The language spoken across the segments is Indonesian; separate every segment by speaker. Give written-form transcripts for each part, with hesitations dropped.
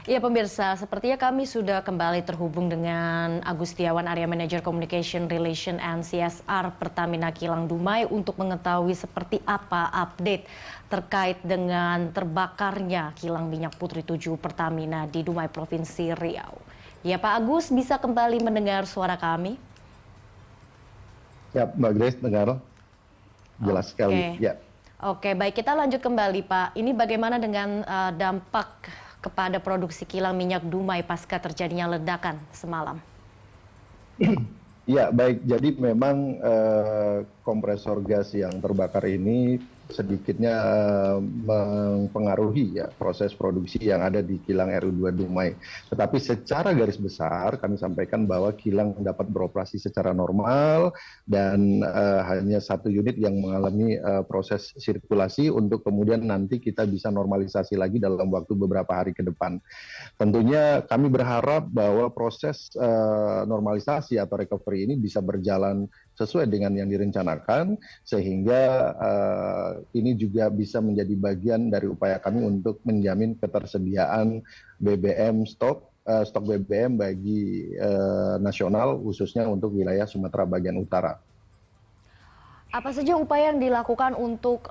Speaker 1: Ya pemirsa, sepertinya kami sudah kembali terhubung dengan Agus Setiawan, Area Manager Communication Relation and CSR Pertamina Kilang Dumai untuk mengetahui seperti apa update terkait dengan terbakarnya kilang minyak Putri 7 Pertamina di Dumai, Provinsi Riau. Ya Pak Agus, bisa kembali mendengar suara kami?
Speaker 2: Ya, Mbak Grace, dengar jelas sekali.
Speaker 1: Oke.
Speaker 2: Ya.
Speaker 1: Oke, baik, kita lanjut kembali Pak. Ini bagaimana dengan dampak kepada produksi kilang minyak Dumai pasca terjadinya ledakan semalam?
Speaker 2: Ya, baik. Jadi memang kompresor gas yang terbakar ini sedikitnya mempengaruhi ya proses produksi yang ada di kilang RU2 Dumai. Tetapi secara garis besar kami sampaikan bahwa kilang dapat beroperasi secara normal dan hanya satu unit yang mengalami proses sirkulasi untuk kemudian nanti kita bisa normalisasi lagi dalam waktu beberapa hari ke depan. Tentunya kami berharap bahwa proses normalisasi atau recovery ini bisa berjalan sesuai dengan yang direncanakan, sehingga ini juga bisa menjadi bagian dari upaya kami untuk menjamin ketersediaan BBM stok BBM bagi nasional, khususnya untuk wilayah Sumatera bagian utara.
Speaker 1: Apa saja upaya yang dilakukan untuk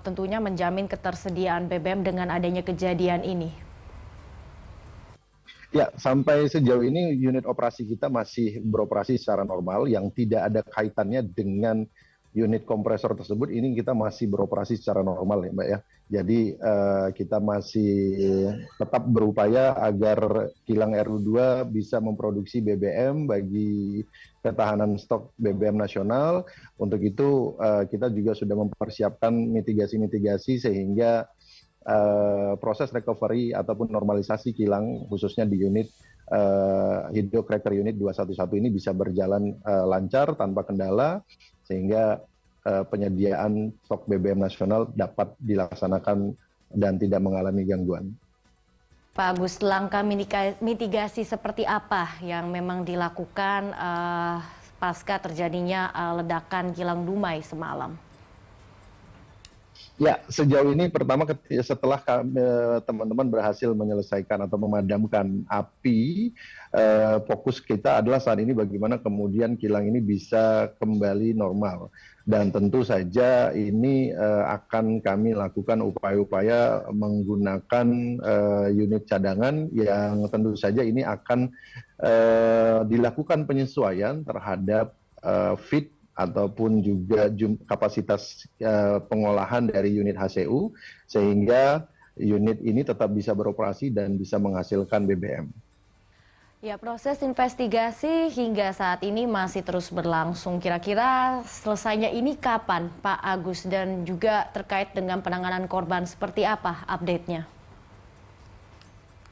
Speaker 1: tentunya menjamin ketersediaan BBM dengan adanya kejadian ini?
Speaker 2: Ya, sampai sejauh ini unit operasi kita masih beroperasi secara normal yang tidak ada kaitannya dengan unit kompresor tersebut. Ini kita masih beroperasi secara normal ya Mbak ya. Jadi kita masih tetap berupaya agar kilang RU2 bisa memproduksi BBM bagi ketahanan stok BBM nasional. Untuk itu kita juga sudah mempersiapkan mitigasi-mitigasi sehingga proses recovery ataupun normalisasi kilang khususnya di unit hydrocracker unit 211 ini bisa berjalan lancar tanpa kendala sehingga penyediaan stok BBM nasional dapat dilaksanakan dan tidak mengalami gangguan.
Speaker 1: Pak Agus, langkah mitigasi seperti apa yang memang dilakukan pasca terjadinya ledakan kilang Dumai semalam?
Speaker 2: Ya, sejauh ini pertama setelah teman-teman berhasil menyelesaikan atau memadamkan api, fokus kita adalah saat ini bagaimana kemudian kilang ini bisa kembali normal. Dan tentu saja ini akan kami lakukan upaya-upaya menggunakan unit cadangan yang tentu saja ini akan dilakukan penyesuaian terhadap feed ataupun juga kapasitas pengolahan dari unit HCU sehingga unit ini tetap bisa beroperasi dan bisa menghasilkan BBM.
Speaker 1: Ya, proses investigasi hingga saat ini masih terus berlangsung. Kira-kira selesainya ini kapan, Pak Agus? Dan juga terkait dengan penanganan korban, seperti apa update-nya?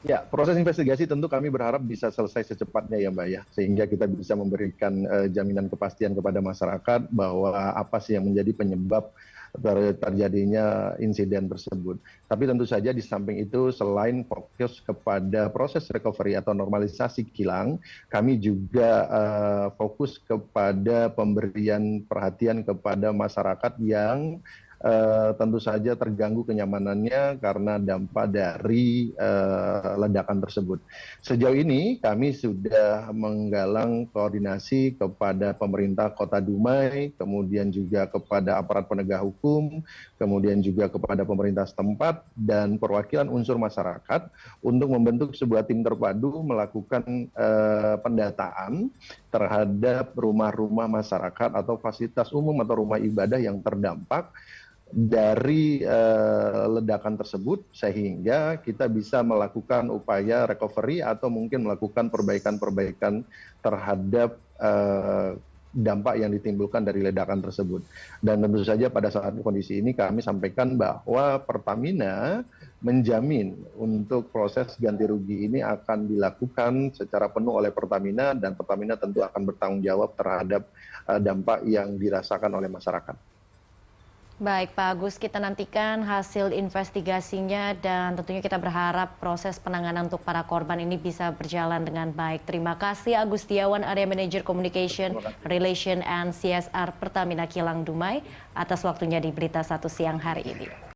Speaker 2: Ya, proses investigasi tentu kami berharap bisa selesai secepatnya ya Mbak ya, sehingga kita bisa memberikan jaminan kepastian kepada masyarakat bahwa apa sih yang menjadi penyebab terjadinya insiden tersebut. Tapi tentu saja di samping itu selain fokus kepada proses recovery atau normalisasi kilang, kami juga fokus kepada pemberian perhatian kepada masyarakat yang tentu saja terganggu kenyamanannya karena dampak dari ledakan tersebut. Sejauh ini kami sudah menggalang koordinasi kepada pemerintah Kota Dumai, kemudian juga kepada aparat penegak hukum, kemudian juga kepada pemerintah setempat dan perwakilan unsur masyarakat untuk membentuk sebuah tim terpadu melakukan pendataan terhadap rumah-rumah masyarakat atau fasilitas umum atau rumah ibadah yang terdampak dari ledakan tersebut sehingga kita bisa melakukan upaya recovery atau mungkin melakukan perbaikan-perbaikan terhadap dampak yang ditimbulkan dari ledakan tersebut. Dan tentu saja pada saat kondisi ini kami sampaikan bahwa Pertamina menjamin untuk proses ganti rugi ini akan dilakukan secara penuh oleh Pertamina dan Pertamina tentu akan bertanggung jawab terhadap dampak yang dirasakan oleh masyarakat.
Speaker 1: Baik Pak Agus, kita nantikan hasil investigasinya dan tentunya kita berharap proses penanganan untuk para korban ini bisa berjalan dengan baik. Terima kasih Agus Setiawan, Area Manager Communication, Relation and CSR Pertamina Kilang Dumai atas waktunya di Berita Satu Siang hari ini.